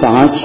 5